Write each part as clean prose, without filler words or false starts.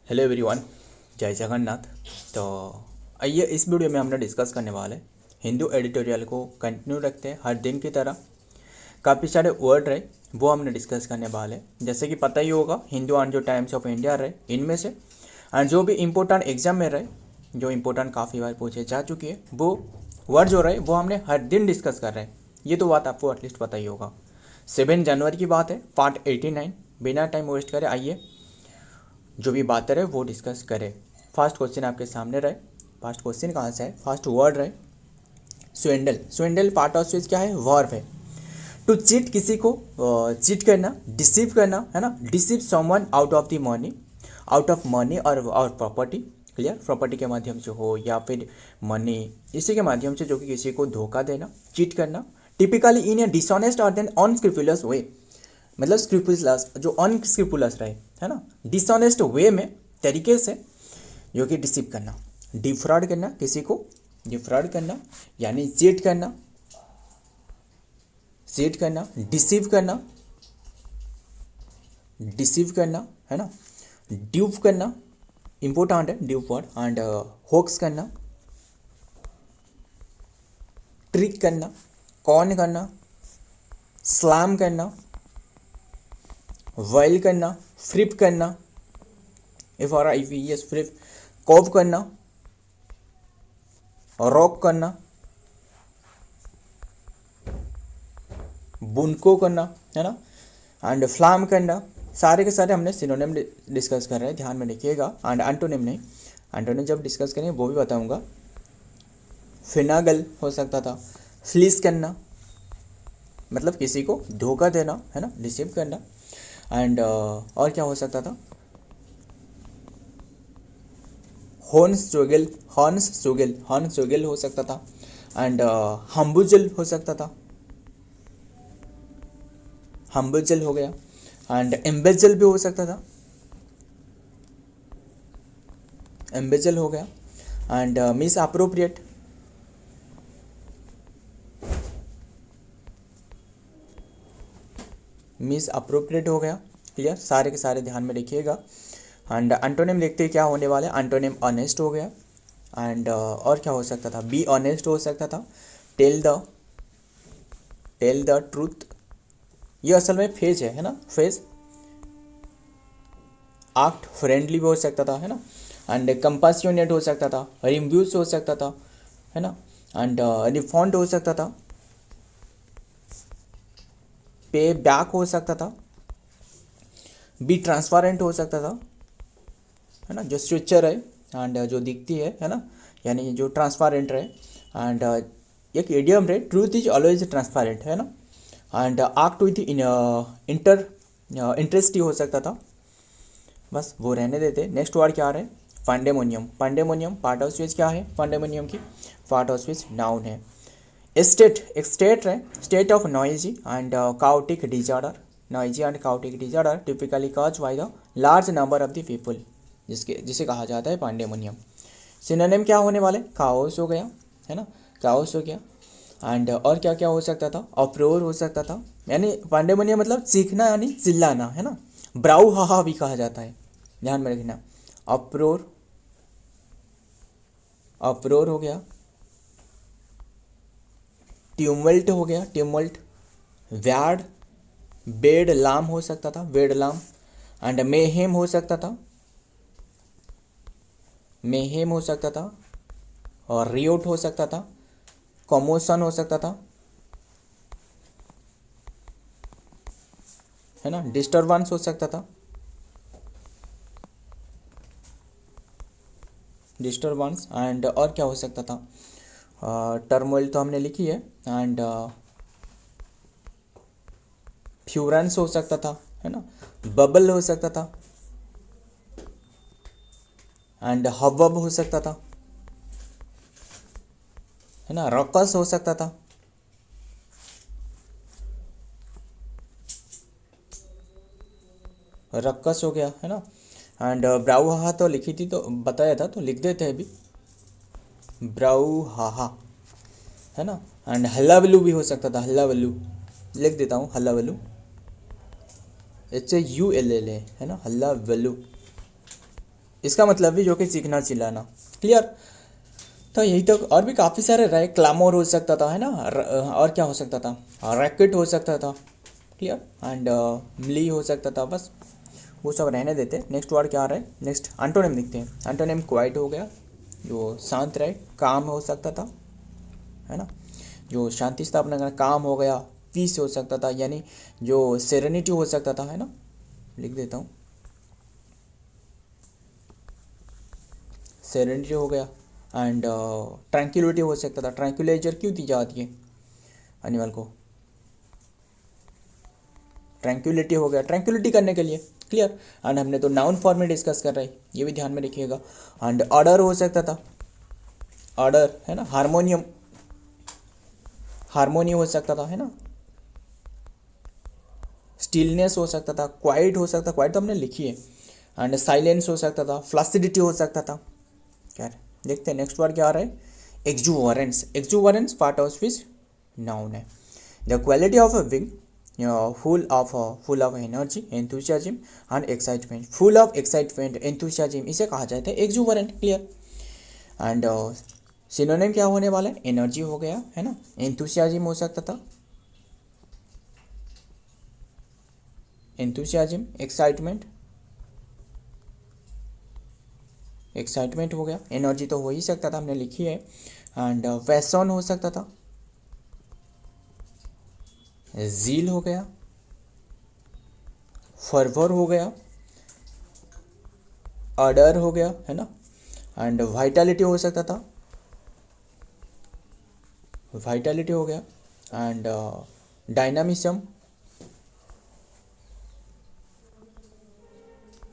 Hello everyone, जय जगन्नाथ। तो आइए इस वीडियो में हमने डिस्कस करने वाले हिंदू एडिटोरियल को कंटिन्यू रखते हैं हर दिन की तरह। काफ़ी सारे वर्ड रहे वो हमने डिस्कस करने वाले, जैसे कि पता ही होगा हिंदू एंड जो टाइम्स ऑफ इंडिया रहे इनमें से एंड जो भी इम्पोर्टेंट एग्जाम में रहे, जो इम्पोर्टेंट काफ़ी बार पूछे जा चुकी है, वो वर्ड जो रहे वो हमने हर दिन डिस्कस कर रहे हैं। ये तो बात आपको एटलीस्ट पता ही होगा। 7 जनवरी की बात है, पार्ट 89। बिना टाइम वेस्ट करे आइए जो भी बात रहे वो डिस्कस करें। फर्स्ट क्वेश्चन आपके सामने रहे। फर्स्ट क्वेश्चन कहाँ से है? फर्स्ट वर्ड रहे स्वेंडल। स्वेंडल पार्ट ऑफ स्पीच क्या है? वर्ब है। टू चीट, किसी को चीट करना, डिसीव करना, है ना। Deceive someone out of the money, out of money और प्रॉपर्टी। क्लियर? प्रॉपर्टी के माध्यम से हो या फिर मनी, इसी के माध्यम से जो कि किसी को धोखा देना, चीट करना। टिपिकली इन ए डिसऑनेस्ट और देन अनस्क्रूपुलस वे, मतलब स्क्रूपुलस जो अनस्क्रूपुलस रहे, है ना, डिसऑनेस्ट वे में, तरीके से, जो कि डिसीव करना, डिफ्रॉड करना, किसी को डिफ्रॉड करना यानी चीट करना, चीट करना, डिसीव करना, डिसीव करना, है ना, ड्यूप करना, इंपॉर्टेंट है ड्यूप वर्ड, एंड होक्स करना, ट्रिक करना, कॉन करना, स्लैम करना, वाइल करना, फ्लिप करना, FRIP फ्लिप, कॉप करना, रॉक करना, बुनको करना, है ना, एंड फ्लाम करना। सारे के सारे हमने सिनोनिम डिस्कस कर रहे हैं, ध्यान में रखिएगा। एंड एंटोनिम नहीं, एंटोनिम जब डिस्कस करेंगे वो भी बताऊंगा। फिनागल हो सकता था, फ्लीस करना मतलब किसी को धोखा देना, है ना, डिसीव करना। एंड और क्या हो सकता था? हॉर्नस्ट्रोगल, हॉर्नस्ट्रोगल, हॉर्नस्ट्रोगल हो सकता था। एंड हम्बुजल हो सकता था, हम्बुजल हो गया। एंड एम्बेजल भी हो सकता था, एम्बेजल हो गया। And miss appropriate, miss appropriate हो गया। क्लियर? सारे के सारे ध्यान में रखिएगा। एंड एंटोनिम लिखते क्या होने वाले? एंटोनिम ऑनेस्ट हो गया। एंड और क्या हो सकता था? बी ऑनेस्ट हो सकता था। टेल द ट्रूथ, ये असल में फेज है ना, फेज। एक्ट फ्रेंडली भी हो सकता था, है ना। एंड कंपासियोनेट हो सकता था, रिम्ब्यूस हो सकता था, है ना। एंड रिफॉन्ड हो सकता था, पे बैक हो सकता था, बी ट्रांसपेरेंट हो सकता था, है ना, जो स्ट्रक्चर है एंड जो दिखती है ना, यानी जो ट्रांसपेरेंट रहे। एंड एक इडियम रहे, ट्रूथ इज ऑलवेज ट्रांसपेरेंट, है ना। एंड एक्ट विथ इंटरेस्ट हो सकता था। बस वो रहने देते। नेक्स्ट वर्ड क्या है? Pandemonium. Pandemonium part of speech क्या है? पांडेमोनियम की पार्ट ऑफ स्पीच नाउन है। स्टेट, एक स्टेट है, state of noisy and chaotic disorder. Noisy and chaotic disorder typically cause by the large number of the people, जिसे कहा जाता है पांडेमोनियम। सिनोनिम क्या होने वाले? काओस हो गया, है ना, काओस हो गया। एंड और क्या क्या हो सकता था? अप्रोर हो सकता था, यानी पांडेमोनियम मतलब चीखना यानी चिल्लाना, है ना। ब्राउ हाहा भी कहा जाता है, ध्यान में रखना। अप्रोर, अप्रोर हो गया। ट्यूमल्ट हो गया, ट्यूमल्ट। व्याड, बेड लाम हो सकता था, बेड लाम। एंड मेहेम हो सकता था, मेहेम हो सकता था। और रियोट हो सकता था, कॉमोशन हो सकता था, है ना। डिस्टर्बेंस हो सकता था, डिस्टर्बेंस। एंड और क्या हो सकता था? टर्मोइल तो हमने लिखी है। एंड फ्यूरेंस हो सकता था, है ना। बबल हो सकता था। एंड हबब हो सकता था, है ना। रॉकस हो सकता था, रक्कस हो गया, है ना। एंड ब्राउहाहा तो लिखी थी तो बताया था, तो लिख देते हैं अभी, ब्राउहाहा, है ना। एंड हल्लावल्लू भी हो सकता था, हल्लावल्लू लिख देता हूँ, हल्लावल्लू, HULLA, है ना, हल्लावल्लू। इसका मतलब भी जो कि चीखना चिल्लाना। क्लियर। तो यही तो और भी काफ़ी सारे रहे, क्लामोर हो सकता था, है ना, और क्या हो सकता था, रैकेट हो सकता था। क्लियर। एंड मिली हो सकता था। बस वो सब रहने देते। नेक्स्ट वर्ड क्या आ रहा है, नेक्स्ट एंटोनिम देखते हैं। एंटोनिम क्वाइट हो गया, जो शांत रहे, काम हो सकता था, है ना, जो शांति स्थापना करना, काम हो गया। पीस हो सकता था, यानी जो सेरेनिटी हो सकता था, है ना, लिख देता हूँ, सेरेनिटी हो गया। एंड ट्रैंक्विलिटी हो सकता था, ट्रैंक्विलाइजर क्यों दी जाती है एनिमल को, ट्रैंक्विलिटी हो गया, ट्रैंक्विलिटी करने के लिए। क्लियर। एंड हमने तो नाउन फॉर्म में डिस्कस कर रहे हैं, ये भी ध्यान में रखिएगा। एंड ऑर्डर हो सकता था, ऑर्डर, है ना, हारमोनियम, हारमोनी हो सकता था, है ना, स्टिलनेस हो सकता था, क्वाइट हो सकता, क्वाइट तो हमने लिखी है। एंड साइलेंस हो सकता था, फ्लासिडिटी हो सकता था। क्या है, देखते हैं नेक्स्ट वर्ड क्या आ रहा है, एक्जुवरेंस। एक्जुवरेंस पार्ट ऑफ स्पीच नाउन है। The quality of a wing full of energy, enthusiasm and excitement. Full of excitement, enthusiasm, इसे कहा जाता है एक्जुवरेंट। क्लियर। एंड सिनोनिम क्या होने वाला है, एनर्जी हो गया, है ना, एंथुसियाज्म हो सकता था, एंथुसियाज्म, एक्साइटमेंट, एक्साइटमेंट हो गया, एनर्जी तो हो ही सकता था, हमने लिखी है। एंड पैशन हो सकता था, जील हो गया, फर्वर हो गया, ऑर्डर हो गया, है ना, एंड वाइटलिटी हो सकता था, वाइटलिटी हो गया। एंड डायनामिज्म,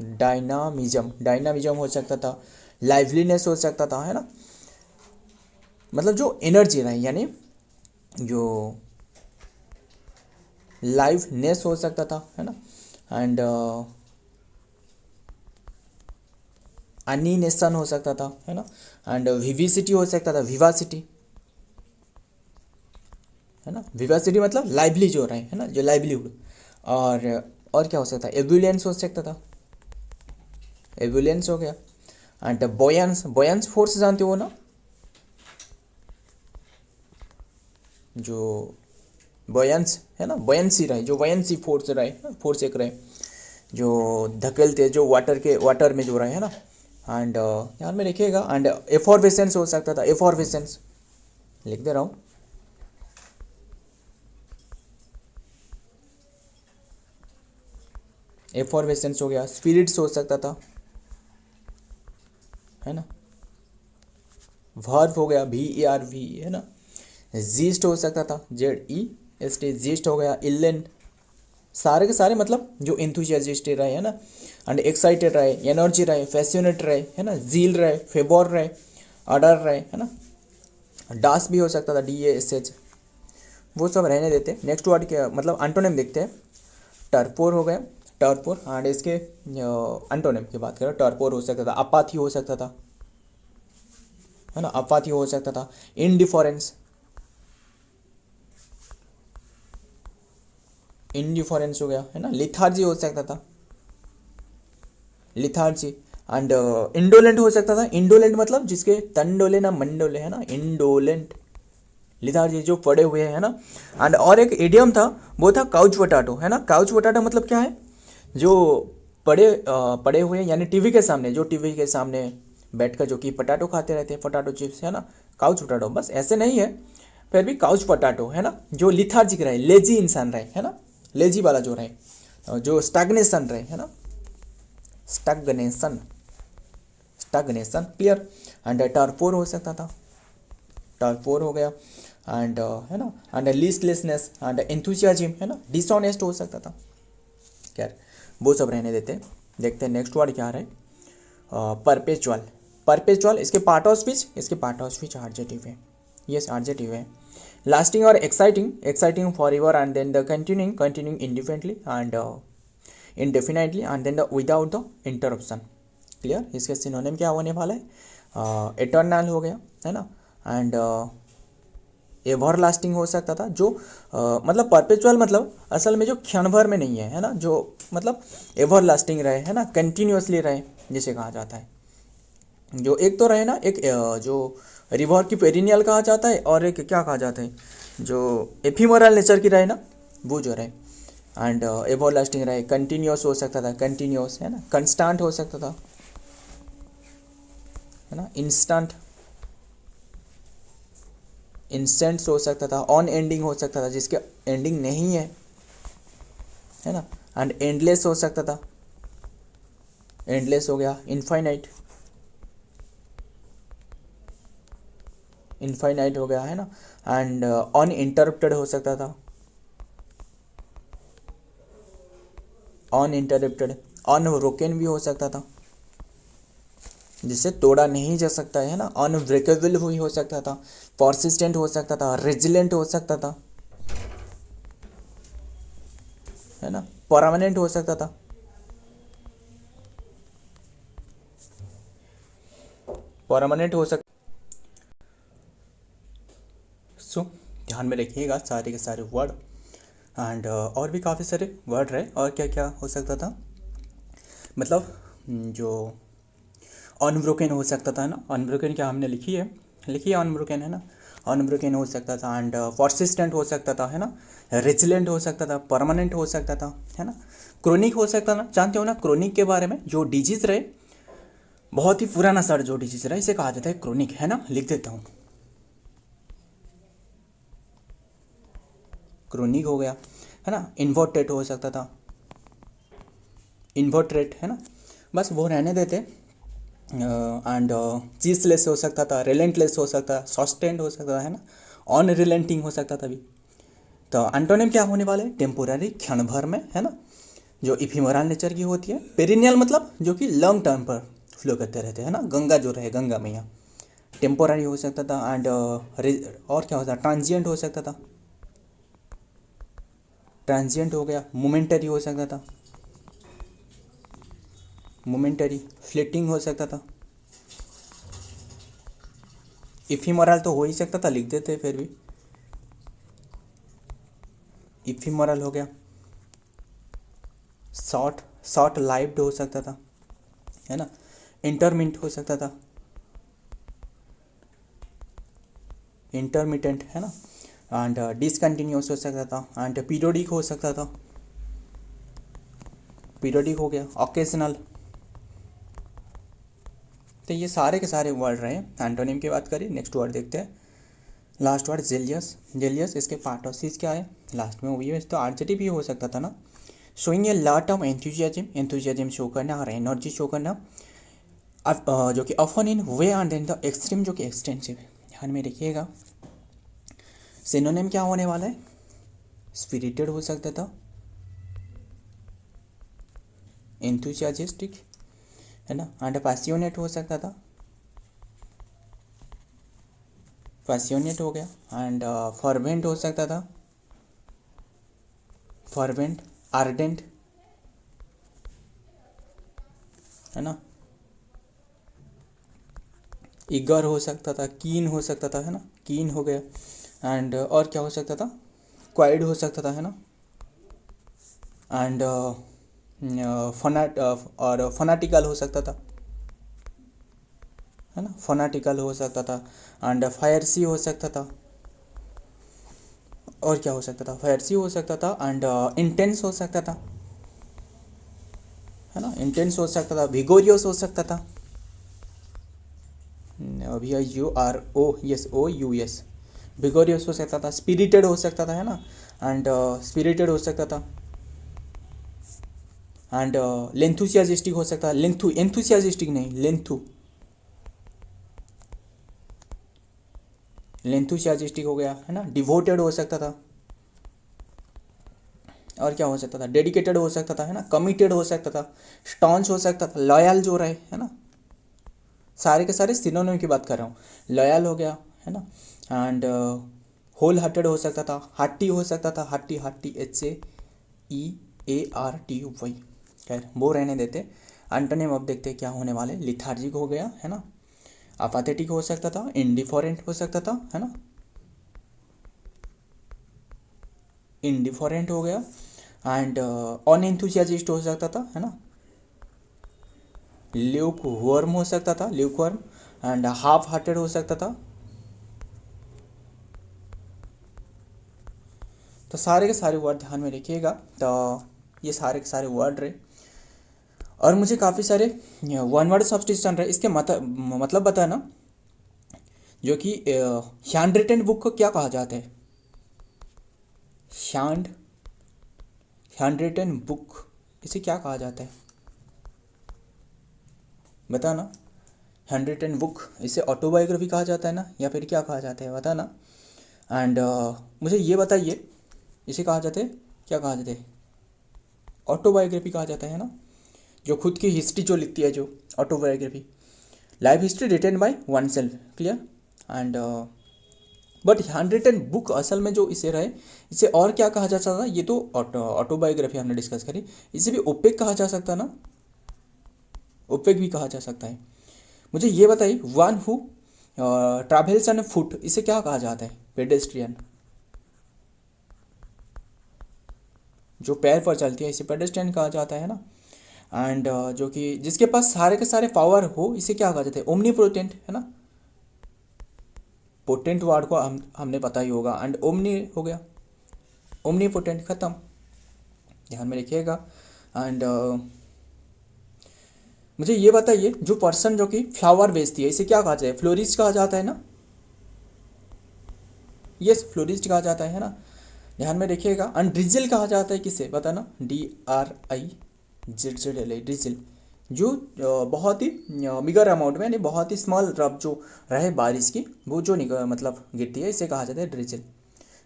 डायनामिज्म हो सकता था, लाइवलीनेस हो सकता था, है ना, मतलब जो एनर्जी रहे, यानी जो लाइवनेस हो सकता था, है ना, एंड एनिनेशन हो सकता था, है ना, एंड विविसिटी हो सकता था, विवासिटी, है ना, विवासिटी मतलब लाइवली जो रहे, है ना, जो लाइवलीहुड। और क्या हो सकता है, एब्यूलेंस हो सकता था, एब्यूलेंस हो गया। एंड बॉयंस, बॉयंस फोर्स जानते हो ना, जो बॉयंस है ना, बॉयंसी रहे, जो बॉयंसी फोर्स रहे, फोर्स एक रहे जो धकेलते, जो वाटर में जो रहे, है ना। एंड ध्यान में रखिएगा। एंड एफॉर्वेसेंस हो सकता था, एफॉर्वेसेंस लिख दे रहा हूँ, एफॉर्वेसेंस हो गया। स्पिरिट्स हो सकता था, है ना, वर्ब हो गया, VERV, है ना। जीस्ट हो सकता था, ZEST, जीस्ट हो गया। इलेंट, सारे के सारे मतलब जो इंथुजियास्ट रहे, है ना, एंड एक्साइटेड रहे, एनर्जी रहे, फैसिनेट रहे, है ना, जील रहे, फेवर रहे, ऑर्डर रहे, है ना। डास भी हो सकता था, DASH, वो सब रहने देते। नेक्स्ट वर्ड क्या मतलब एंटोनिम देखते हैं। टर्पोर हो गया, टर्पोर। एंड इसके एंटोनिम की बात करें, टर्पोर हो सकता था, अपाथी हो सकता था, है ना, अपाथी हो सकता था। इनडिफरेंस, इनडिफरेंस हो गया, है ना। लिथार्जी हो सकता था, लिथार्जी। एंड इंडोलेंट हो सकता था, इंडोलेंट मतलब जिसके तन डोले ना मन डोले, है ना, इंडोलेंट। लिथार्जी जो पड़े हुए है ना। एंड और एक इडियम था, वो था काउच पोटैटो, है ना। काउच पोटैटो मतलब क्या है, जो पड़े हुए, यानी टीवी के सामने, जो टीवी के सामने बैठकर जो कि पोटैटो खाते रहते हैं, पोटैटो चिप्स, है ना, काउच पोटैटो। बस ऐसे नहीं है, फिर भी काउच पोटैटो, है ना, जो लिथार्जिक रहे, लेजी इंसान रहे, है ना, लेजी वाला जो रहे, जो स्टैग्नेशन रहे, है ना, स्टैग्नेशन, स्टैग्नेशन। क्लियर। एंड टर्पोर हो सकता था, टर्पोर हो गया। एंड है ना, एंड लिस्टलेसनेस एंड एंथुसियाज्म, है ना, डिसऑनेस्ट हो सकता था। खैर वो सब रहने देते हैं। देखते हैं नेक्स्ट वर्ड क्या आ रहा है, परपेचुअल। परपेचुअल, इसके पार्ट ऑफ स्पीच, इसके पार्ट ऑफ स्पीच आर्जेटिव है, यस आर्जेटिव है। लास्टिंग और exciting, exciting forever. And then the continuing, continuing indefinitely and indefinitely, and then the without the interruption। Clear. इसके synonym क्या होने वाला है, एटर्नल हो गया, है ना, एंड एवर लास्टिंग हो सकता था, जो मतलब परपेचुअल मतलब असल में जो क्षण भर में नहीं है, है ना, जो मतलब एवर लास्टिंग रहे, है ना, कंटिन्यूसली रहे जिसे कहा जाता है। जो एक तो रहे ना, एक जो रिवॉर्ड की पेरिनियल कहा जाता है, और एक क्या कहा जाता है, जो एफिमोरल नेचर की रहे ना, वो जो रहे। एंड एवरलास्टिंग रहे, कंटिन्यूस हो सकता था, कंटिन्यूस है ना, कंस्टेंट हो सकता था, है ना, इंस्टेंट, इंस्टेंट्स हो सकता था, ऑन एंडिंग हो सकता था जिसके एंडिंग नहीं है ना, एंड एंडलेस हो सकता था, एंडलेस हो गया, इनफाइनाइट, इनफाइनाइट हो गया, है ना, एंड अनइंटरप्टेड हो सकता था, अनइंटरप्टेड, अनब्रोकन भी हो सकता था, जिसे तोड़ा नहीं जा सकता है ना, अनब्रेकेबल भी हो सकता था, परसिस्टेंट हो सकता था, रेजिलेंट हो सकता था, है ना, परमानेंट हो सकता था, परमानेंट हो सकता। सो ध्यान में रखिएगा सारे के सारे वर्ड, एंड और भी काफ़ी सारे वर्ड रहे, और क्या क्या हो सकता था, मतलब जो अनब्रोकन हो सकता था ना, अनब्रोकन क्या हमने लिखी है अनब्रोकन, है ना, अनब्रोकन हो सकता था, एंड परसिस्टेंट हो सकता था, है ना, रेजिलेंट हो सकता था, परमानेंट हो सकता था, है ना, क्रोनिक हो सकता था। जानते हो ना क्रोनिक के बारे में, जो डिजीज़ रहे, बहुत ही पुराना सर जो डिजीज़ रहा है, इसे कहा जाता है क्रोनिक, है ना, लिख देता हूँ, क्रोनिक हो गया, है ना, इन्वर्टेड हो सकता था, इन्वर्ट्रेट, है ना, बस वो रहने देते। एंड चीजलेस हो सकता था, रिलेंटलेस हो सकता था, सस्टेंड हो सकता था, है ना, ऑन रिलेंटिंग हो सकता था भी। तो एंटोनिम क्या होने वाले, टेम्पोररी, क्षण भर में, है ना, जो इफिमोरल नेचर की होती है। पेरिनियल मतलब जो कि लॉन्ग टर्म पर फ्लो करते रहते हैं ना, गंगा जो रहे, गंगा मैया, टेम्पोररी हो सकता था, एंड और क्या होता था, ट्रांजिएंट हो सकता था, ट्रांजिएंट हो गया, मोमेंटरी हो सकता था, मोमेंटरी, फ्लिटिंग हो सकता था, इफिमोरल तो हो ही सकता था, लिख देते फिर भी, इफिमोरल हो गया, शॉर्ट, शॉर्ट लाइव्ड हो सकता था, है ना, इंटरमिट हो सकता था, इंटरमिटेंट, है ना, एंड डिसकंटिन्यूस हो सकता था, एंड पीरियोडिक हो सकता था, पीरियोडिक हो गया, ऑकेजनल। तो ये सारे के सारे वर्ड रहे। एंटोनिम की बात करें, नेक्स्ट वर्ड देखते हैं, लास्ट वर्ड जेलियस। जेलियस, इसके पार्टोसिस क्या है, लास्ट में वो है, तो आर्जेटिव भी हो सकता था ना, showing a lot of enthusiasm, enthusiasm show करना और एनर्जी शो करना, जो कि often in way and then the extreme, जो कि एक्सटेंसिव है। ध्यान में रखिएगा, सिनोनिम क्या होने वाला है, स्पिरिटेड हो सकता था, एंथुसियास्टिक, है ना, एंड पैसियोनेट हो सकता था, पैसियोनेट हो गया, एंड फर्वेंट हो सकता था, फर्वेंट, आर्डेंट, है ना, ईगर हो सकता था, कीन हो सकता था, है ना, कीन हो गया, एंड और क्या हो सकता था, क्वाइड हो सकता था, है ना, एंड फनाट और फनाटिकल हो सकता था, है ना, फनाटिकल हो सकता था, एंड फायरसी हो सकता था, और क्या हो सकता था, फायरसी हो सकता था, एंड इंटेंस हो सकता था, है ना, इंटेंस हो सकता था, विगोरियस हो सकता था, VIUROUS, विगोरियस हो सकता था, स्पिरिटेड हो सकता था, है ना, एंड स्पिरिटेड हो सकता था, एंड लेंथुसियाजिस्टिक हो सकता है, लेंथू, एंथुसियाजिस्टिक नहीं, लेंथू, लेंथुसियाजिस्टिक हो गया, है ना, डिवोटेड हो सकता था, और क्या हो सकता था, डेडिकेटेड हो सकता था, है ना, कमिटेड हो सकता था, स्टॉन्च हो सकता था, लॉयल जो रहे, है ना, सारे के सारे सिनोनिम की बात कर रहा हूँ, लॉयल हो गया, है ना, एंड होल हार्टेड हो सकता था, हार्टी हो सकता था, हार्टी, हार्टी, HAEARTY, खैर वो रहने देते। एंटोनिम अब देखते क्या होने वाले, लिथार्जिक हो गया, है ना, अपाथेटिक हो सकता था, इंडिफरेंट हो सकता था, है ना, इंडिफरेंट हो गया, एंड अनएंथुसियाजिस्ट हो सकता था, है ना, ल्यूक वर्म हो सकता था, Luke worm, and half hearted हो सकता था। तो सारे के सारे वर्ड ध्यान में रखिएगा। तो ये सारे के सारे वर्ड रहे, और मुझे काफ़ी सारे वन वर्ड सब्स्टिट्यूशन रहे। इसके मतलब बताना, जो कि हैंड रिटन बुक को क्या कहा जाता है? हैंड रिटन बुक, इसे क्या कहा जाता है बताना। हैंड रिटन बुक, इसे ऑटोबायोग्राफी कहा जाता है ना, या फिर क्या कहा जाता है बताना। एंड मुझे ये बताइए, इसे कहा जाता है, क्या कहा जाता है? ऑटोबायोग्राफी कहा जाता है ना, जो खुद की हिस्ट्री जो लिखती है, जो autobiography, life history written by oneself, clear. And but handwritten book असल में जो इसे रहे, इसे और क्या कहा जा सकता है? ये तो ऑटोबायोग्राफी हमने डिस्कस करी, इसे भी ओपेक कहा जा सकता है ना, ओपेक भी कहा जा सकता है। मुझे ये बताइए, one who travels on foot, इसे क्या कहा जाता है? पेडेस्ट्रियन, जो पैर पर चलती है, इसे पेडेस्ट्रियन कहा जाता है ना। एंड जो कि जिसके पास सारे के सारे पावर हो, इसे क्या कहा जाता है? ओमनीपोटेंट, है ना। पोटेंट वर्ड को हमने पता ही होगा, एंड ओमनी हो गया, ओमनीपोटेंट, खत्म, ध्यान में रखिएगा। एंड मुझे ये बताइए, जो पर्सन जो कि फ्लावर बेचती है, इसे क्या कहा जाता है? फ्लोरिस्ट कहा जाता है ना, यस, फ्लोरिस्ट कहा जाता है ना, ध्यान में रखिएगा। एंड ड्रिजल कहा जाता है किसे बताना? DRIZZL, ड्रिजल, जो बहुत ही बिगर अमाउंट में, यानी बहुत ही स्मॉल ड्रॉप जो रहे बारिश की, वो जो मतलब गिरती है, इसे कहा जाता है ड्रिजल।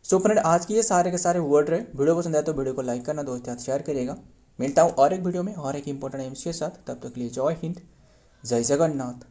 सो फ्रेंड, आज की ये सारे के सारे वर्ड रहे। वीडियो पसंद आया तो वीडियो को लाइक करना, दोस्तों के साथ शेयर करिएगा। मिलता हूँ और एक वीडियो में और एक इंपॉर्टेंट एम्स के साथ, तब तक के लिए जय हिंद, जय जगन्नाथ।